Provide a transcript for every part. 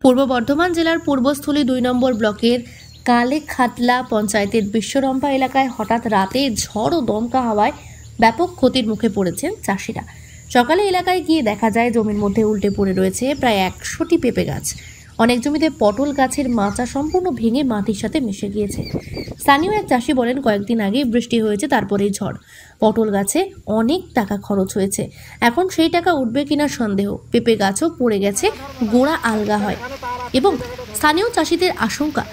পূর্ব বর্ধমান জেলার পূর্বস্থলী 2 নম্বর ব্লকের কালেখাতলা পঞ্চায়েতের বিশ্বরম্পা এলাকায় হঠাৎ রাতে ঝড় ও দমকা হাওয়ায় ব্যাপক ক্ষতির মুখে পড়েছেন চাষিরা। সকালে এলাকায় গিয়ে দেখা যায় জমির মধ্যে উল্টে পড়ে রয়েছে প্রায় 100টি পেঁপে গাছ। অনেক জমিতে পটল গাছের মাচা সম্পূর্ণ ভেঙে মাটির সাথে মিশে গিয়েছে। স্থানীয় এক চাষি বলেন, কয়েকদিন আগে বৃষ্টি হয়েছে, তারপরেই ঝড়। পটল গাছে অনেক টাকা খরচ হয়েছে, এখন সেই টাকা উঠবে কিনা সন্দেহ। পেঁপে গাছও পড়ে গেছে, গোড়া আলগা হয়। এবং স্থানীয় চাষিদের আশঙ্কা,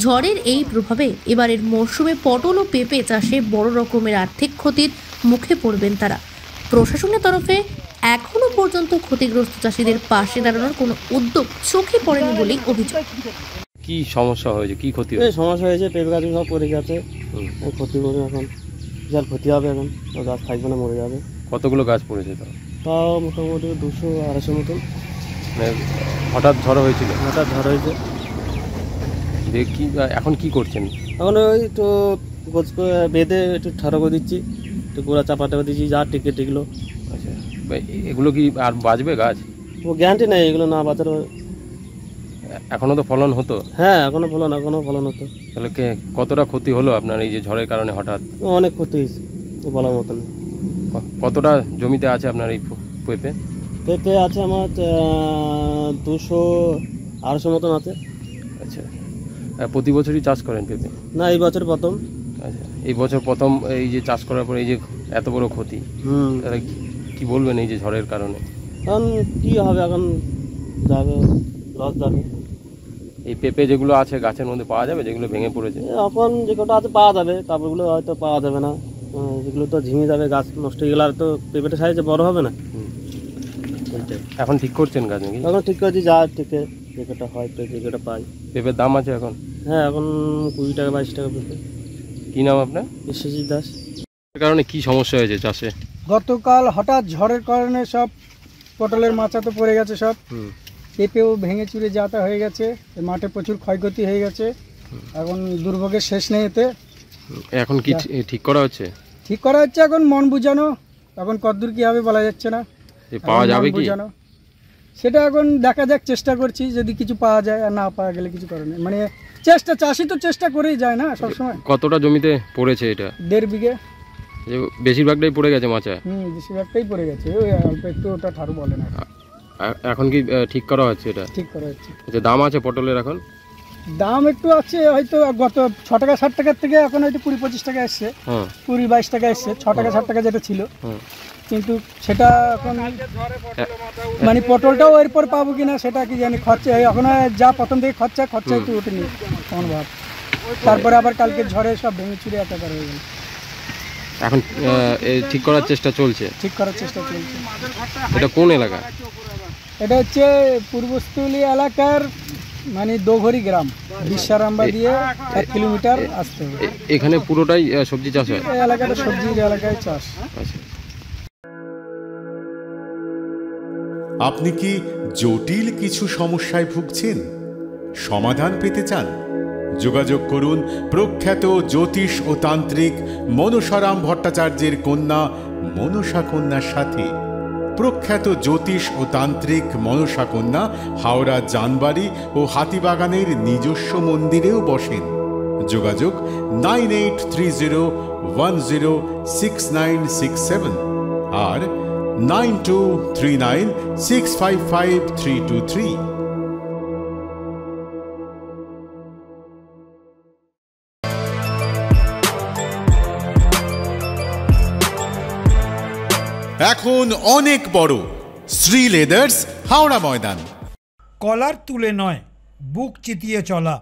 ঝড়ের এই প্রভাবে এবারের মরশুমে পটল ও পেঁপে চাষে বড় রকমের আর্থিক ক্ষতির মুখে পড়বেন তারা। প্রশাসনের তরফে এখনো পর্যন্ত ক্ষতিগ্রস্ত চাষিদের পাশে দাঁড়ানোর কোনো উদ্যোগ চোখে পড়েনি বলেই অভিযোগ। কি সমস্যা হয়েছে, কি ক্ষতি হয়েছে? সমস্যা হয়েছে, পেঁপে গাছ সব পড়ে গেছে, ক্ষতি করে এখন বিশাল ক্ষতি হবে। এখন গাছ থাকবে না, মরে যাবে। কতগুলো গাছ পড়েছে? তাও মোটামুটি 200-250 মতন। হঠাৎ ঝড় হয়েছিল? হঠাৎ ঝড় হয়েছে। কি এখন কি করছেন? এখন ওই তো বেঁধে একটু ঠাড়া করে দিচ্ছি, একটু গোড়া চাপা দিচ্ছি, যা টিকলো। আচ্ছা, এগুলো কি আর বাঁচবে গাছ? ও গ্যারান্টি নেই এগুলো না বাঁচার। এখনো তো ফলন হতো? হ্যাঁ, এখনো ফলন হতো। তাহলে কতটা ক্ষতি হলো আপনার এই যে ঝড়ের কারণে? হঠাৎ অনেক ক্ষতি হয়েছে, বলার মতন। কতটা জমিতে আছে আপনার এই পেঁপে? পেঁপে আছে আমার 200-250 মতন আছে। আচ্ছা, প্রতি বছরই চাষ করেন পেঁপে? না, এই বছর প্রথম। আচ্ছা, এই বছর প্রথম এই যে চাষ করার পরে এই যে এত বড় ক্ষতি, তাহলে কি বলবেন এই যে ঝড়ের কারণে? এখন কি হবে, এখন যাবে, লস যাবে। এই পেঁপে যেগুলো আছে গাছের মধ্যে পাওয়া যাবে, যেগুলো ভেঙে পড়েছে? এখন যে কটা আছে পাওয়া যাবে, তারপরগুলো হয়তো পাওয়া যাবে না। যেগুলো তো ঝিঙে যাবে, গাছ নষ্ট হয়ে গেলে আর তো পেঁপেটা সাইজে বড় হবে না। এখন ঠিক করছেন গাছ নাকি? এখন ঠিক করেছি, যা থেকে যেটা হয় যেটা পাই। পেঁপের দাম আছে এখন? হ্যাঁ, এখন 20 টাকা 22 টাকা পেঁপে। কি নাম আপনার? বিশ্বজিৎ দাস। এর কারণে কি সমস্যা হয়েছে চাষে? গতকাল হঠাৎ ঝড়ের কারণে সব পটলের মাচা তো পড়ে গেছে, সব পেঁপেও ভেঙে চুরে যাতা হয়ে গেছে, মাঠে প্রচুর ক্ষয়ক্ষতি হয়ে গেছে। এখন দুর্ভোগের শেষ নেই এতে। এখন কি ঠিক করা হচ্ছে? ঠিক করা হচ্ছে, এখন মন বুঝানো। এখন কতদূর কি হবে বলা যাচ্ছে না। পাওয়া যাবে কি সেটা এখন দেখা যাক, চেষ্টা করছি। যদি কিছু পাওয়া যায়, আর না পাওয়া গেলে কিছু করার নেই। মানে চাষি তো চেষ্টা করেই যায় না সবসময়। কতটা জমিতে পড়েছে এটা? 1.5 বিঘে। বেশিরভাগটাই পড়ে গেছে মাচা? বেশিরভাগটাই পড়ে গেছে, ওই অল্প একটু, ওটা ঠাড়ু বলে না। এখন কি ঠিক করা হচ্ছে এটা? ঠিক করা হচ্ছে। আচ্ছা, দাম আছে পটলের এখন? দাম একটু আছে, হয়তো গত 6 টাকা 60 টাকার থেকে এখন হয়তো 20-25 টাকা এসছে। 20-22 টাকা এসছে। 6 টাকা 60 টাকা যেটা ছিল, কিন্তু সেটা এখন মানে পটলটাও এরপর পাবো কিনা সেটা কি জানি। খরচা এখন যা প্রথম থেকে খরচা একটু ওঠেনি আমার ভাব। তারপরে আবার কালকে ঝড়ে সব ভেঙে চুরে একাকার হয়ে গেল। এখন ঠিক করার চেষ্টা চলছে? এটা কোন এলাকা? এটা হচ্ছে পূর্বস্থলী এলাকার, মানে দোঘরি গ্রাম, বিশ্বরম্পা দিয়ে 1 কিলোমিটার আসতে হবে। এখানে পুরোটাই সবজি চাষ হয়? এই এলাকাটা সবজির এলাকায় চাষ। আচ্ছা। আপনি কি জটিল কিছু সমস্যায় ভুগছেন, সমাধান পেতে চান? যোগাযোগ করুন প্রখ্যাত জ্যোতিষ ও তান্ত্রিক মনসারাম ভট্টাচার্যের কন্যা মনসা কন্যার সাথে। প্রখ্যাত জ্যোতিষ ও তান্ত্রিক মনসা কন্যা হাওড়া জানবাড়ি ও হাতিবাগানের নিজস্ব মন্দিরেও বসেন। যোগাযোগ 9830106967 আর 9239655323। এখন অনেক বড় শ্রী লেদার্স হাওড়া ময়দান। কলার তুলে নয়, বুক চিতিয়ে চলা।